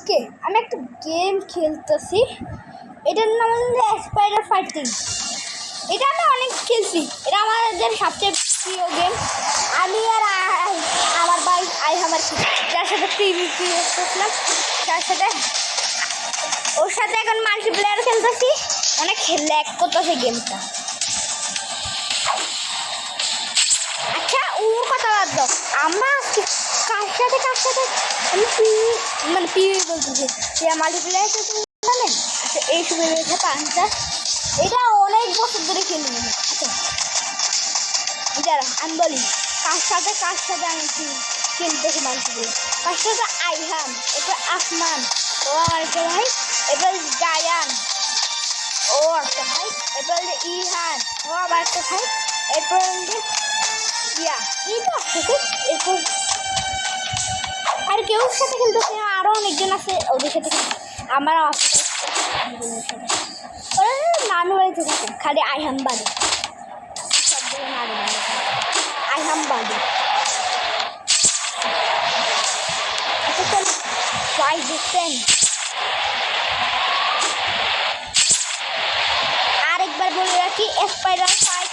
আজকে আমি একটা গেম খেলতেছি, এটার নাম হচ্ছে স্পাইডার ফাইটিং। এটা আমি অনেক খেলছি, এটা আমাদের সবচেয়ে প্রিয় গেম। আমি আর আমার ভাই আমার যার সাথে পিভিপি করছিলাম, তার সাথে ওর সাথে এখন মাল্টিপ্লেয়ার খেলতেছি, অনেক ল্যাগ করতেছে গেমটা। আচ্ছা ওর কথা বাদ দাও, আমরা আজকে কার সাথে আমি মানে পিভি বলতেছি, মাল্টিপ্লেয়ার জানেন? আচ্ছা এই সময় রয়েছে পাঁচটা, এটা অনেক বছর ধরে খেলি আমি। আচ্ছা যারা আমি বলি কার সাথে আমি খেলতেছি মাল্টিপ্লেয়ার। কার সাথে আইহান, এরপর আসমান, ও আমার একটা ভাই, এরপর জায়ান, ও একটা ভাই, এরপর ইহান, ও আবার একটা ভাই, এরপর ইয়া এই তো আসতেছে। এরপর আর কেউ সাথে খেলতেছে, আরও অনেকজন আছে ওদের সাথে আমার নানু বাড়িতে থাকে, খালি আইহাম বাড়ি সবগুলো নানু বাড়ি, আইহাম বাড়ি। ট্রাই দেখছেন? আরেকবার বলে রাখি, স্পাইডার ফাইট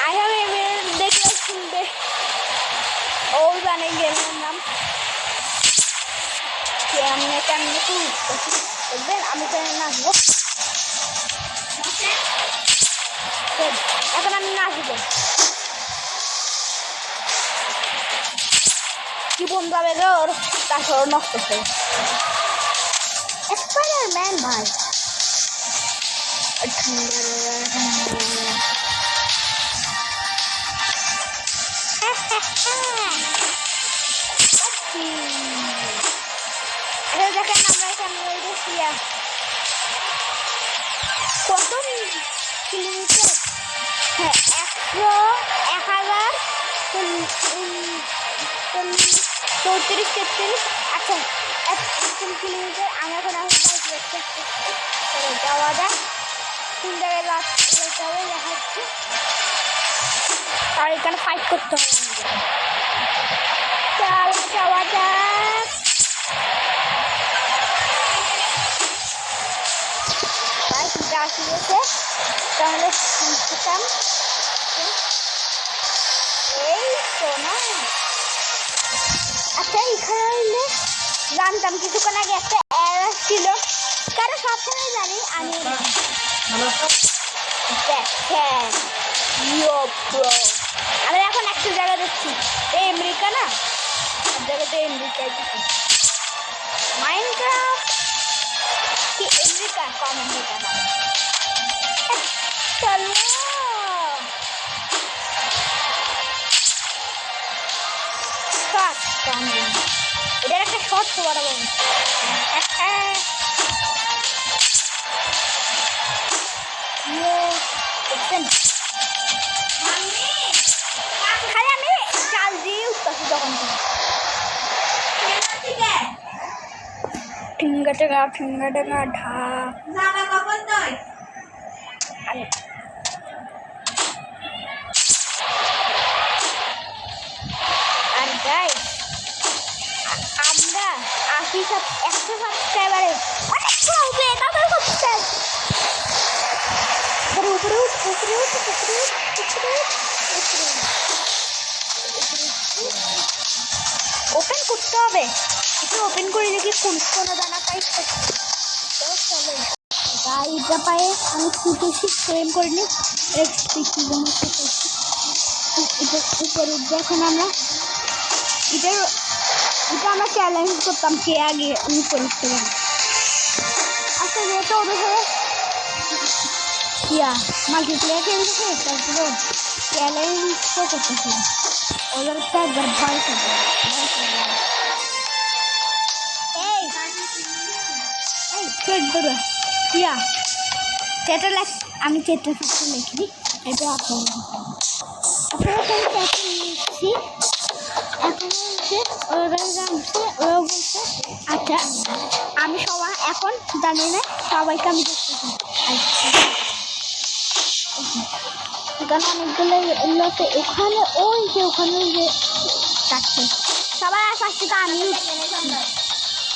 আইহাম দেখলে শুনবে ওই বানে গেমের নাম কেমনে কেমনে তো দেখবেন। আমি তো নাচবো এখন, আমি নাচবো কি বন্ধু হবে ওর, তারপর নষ্ট করে স্পাইডার ম্যান ভাই। দেখেন আমরা এখানে কত কিলোমিটার, হ্যাঁ 1000 34 আচ্ছা 1 কিলোমিটার। আমরা এখন যাওয়া যায়, 3 জায়গায় যেতে হবে দেখাচ্ছি, আর এখানে ফাইট করতে হবে। যাওয়া যাক, আসিয়েছে তাহলে শিখতাম। এই তো না, আচ্ছা এখানে জানতাম কিছুক্ষণ আগে একটা অ্যাড ছিল, কারণ সবসময় জানি আমি দেখেন আমি এখন একটা জায়গা দেখছি, এই আমেরিকা না, সব জায়গাতে আমেরিকায় দেখি মাইনক্রাফট কি আমেরিকা, কম আমেরিকা না। চলো এটার একটা শর্ট বড় বড় খালি আমি চাল দিয়ে উঠতেছি তখন ফিঙ্গা টেঙ্গা ঢা আর গাইস আমরা 100 সাবস্ক্রাইবারে অনেক প্রবলেম আমার করতে উপরে ওপেন করতে হবে, একটু ওপেন করে দেখি কোনো দানা পাই। চলো গাইটা পায়ে আমি ফুটেছি, ফ্রেম করে নিই উপরে উঠবো। এখন আমরা এটা আমরা চ্যালেঞ্জ করতাম কে আগে আমি করতে পারি। আচ্ছা যেহেতু ওদের সাথে মাল্টিপ্লেয়ার খেলতেছে, তারপরে চ্যালেঞ্জ তো করতেছে, ওদের তো একবার ভয় করবে। আমি চেটটা সবটা লিখি, এটা আপনারা লিখছি। এখন হচ্ছে ওরা জানছে, ওরা বলছে আচ্ছা আমি সবাই এখন জানি না, সবাইকে আমি দেখতেছি। এখানে অনেকগুলো ওখানে ওই যে চারটে সবার ফার্স্টে তো আমি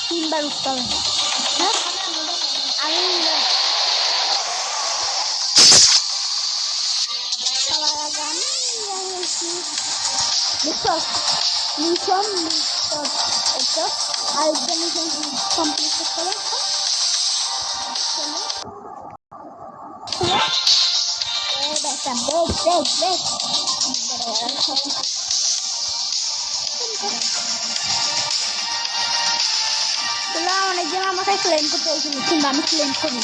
তিনবার উঠতে হবে। হ্যাঁ আমি সবার আগে আমি দেখো মিশন এটা আরেকটা মিশন কমপ্লিট করতে হবে। অনেকজন আমাকে ক্লেম করতে হয়েছিল, কিন্তু আমি ক্লেম করি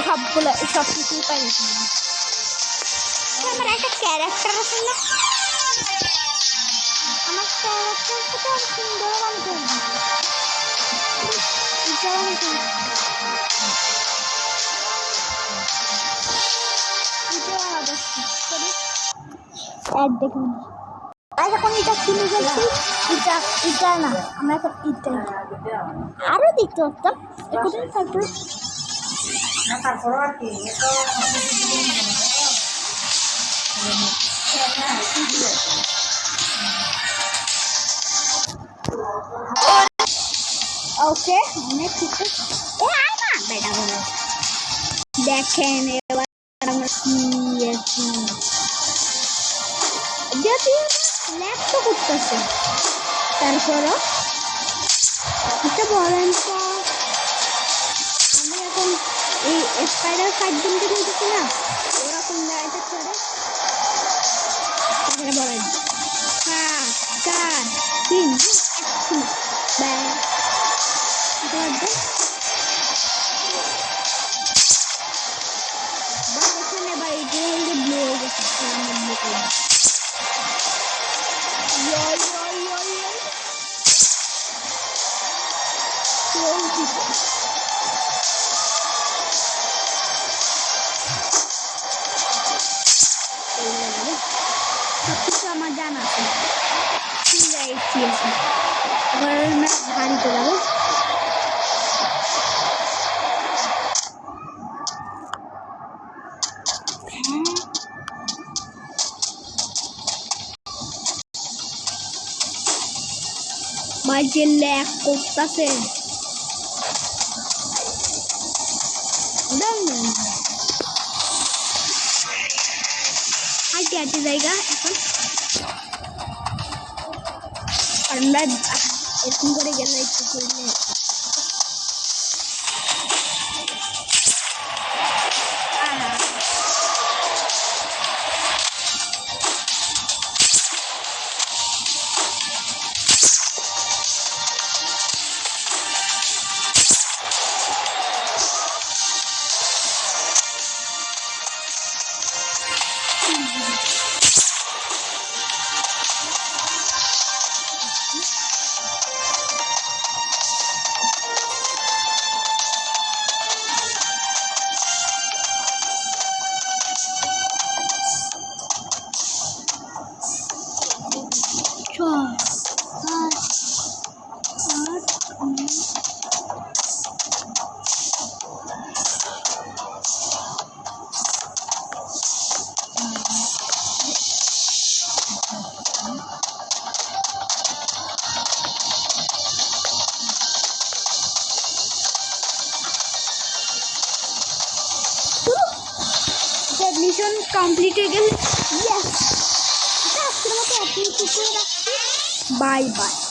সবগুলো সব কিছুই পাই। আমার একটা ক্যারেক্টার আছে না, আমার ক্যারেক্টারটা তো সুন্দর বানাতে দেখুন এখন এটা কিনে গেছি, এটা না আমরা এখন ইটাই আরো দেখতে পারতাম তারপরে আর কি ওকে অনেক কিছু দেখেন এবার আমরা যদি ল্যাপ তো করতেছে তারপরও এটা বলেন তো আমি এখন এই স্পাইডার ফাইট গেমটা খেলতেছি না, ওরকম গাড়িতে চড়ে বলেন 5 4 3 সবকিছু আমার জানা আছে। এবার আমরা গাড়িতে যাবো। ভাই যে ল্যাগ করতেছে হাইটে হাইটে জায়গা এখন আমরা এরকম করে গেলে একটু করলে মিশন কমপ্লিট হয়ে গেল। ইয়েস, আজকের মতো এতটুকু রাখছি। Bye bye.